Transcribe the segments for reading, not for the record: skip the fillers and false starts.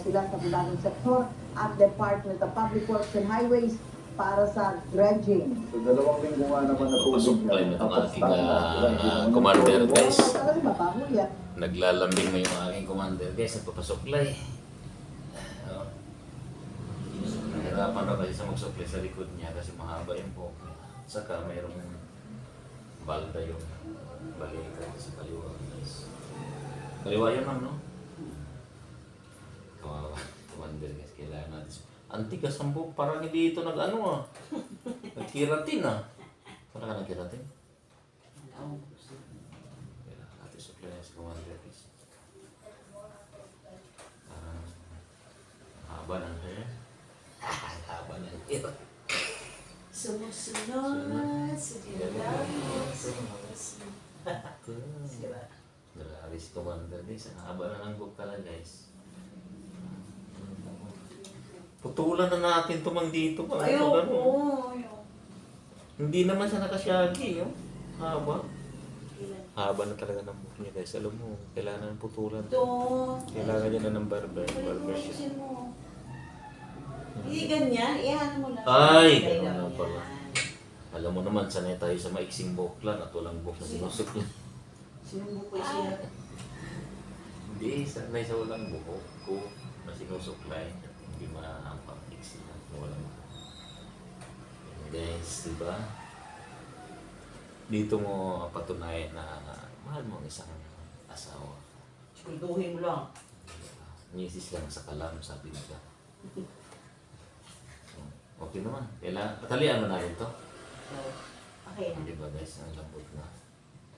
sila sa pribadong sektor at Department of Public Works and Highways para sa dredging. So, 2 linggo nga naman na tubig. Pasuklay mo itong aking commander, guys. Talaga mabaho yan. Naglalambing mo yung aking commander, guys. Nagpapasuklay. Nahirapan na kasi sa magsuklay sa likod niya kasi mahaba yung buhok niya. Saka mayroong balda yung balikan sa kaliwa, guys. Kaliwa yun, ma'am, no? Kawawa, commander, guys. Kailangan natin. Antigas ang buhok. Parang hindi ito nag-ano, ah. Nagkiratin, ah. Parang ka nagkiratin? Kailangan natin suklay sa commander, guys. Haba ng hair. Haba ng hair. Sumusunod, Grabe si commander, guys. Ang haba na ng buhok pala, guys. Putulan na natin tumang dito. Ayoko. Hindi naman siya nakasyagi, yung haba. Haba na talaga ng buhok niya, guys. Alam mo, kailangan ng putulan. Ito. Kailangan niya na ng barber shop. Ayusin mo. Hindi ganyan. Iyan mo lang. Ay! Kaya Ano yan. pala. Alam mo naman, sanay tayo sa maiksing buhok lang at walang buhok na sinusok niya. Sinubok ko siya. Hindi, sanay sa walang buhok ko na sinusuklay. Hindi maampang iksi na walang buhok. And guys, diba? Dito mo patunayan na mahal mo ang isang asawa. Sigurduhin mo lang. Misis lang sa kalam, sabi nila. Okay naman. Kailangan, patalian mo na ito. So, okay na. Hindi ba guys, ang lambot na.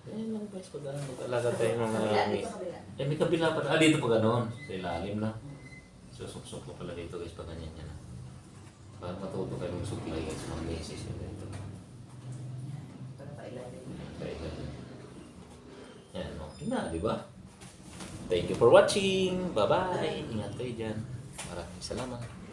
Ayan lang guys, pag mag-alaga tayo ng Kabila, dito kabila. may kabila pa. Dito pa ganoon. Sa ilalim na. Susok-sok ko pala dito guys, pag ganyan yan. Para matuto kayo ng suklay guys, mga meses yun dito. Para pailalim. Kailan. Yan, okay na, di ba? Thank you for watching. Bye-bye. Ingat kayo dyan. Maraming salamat.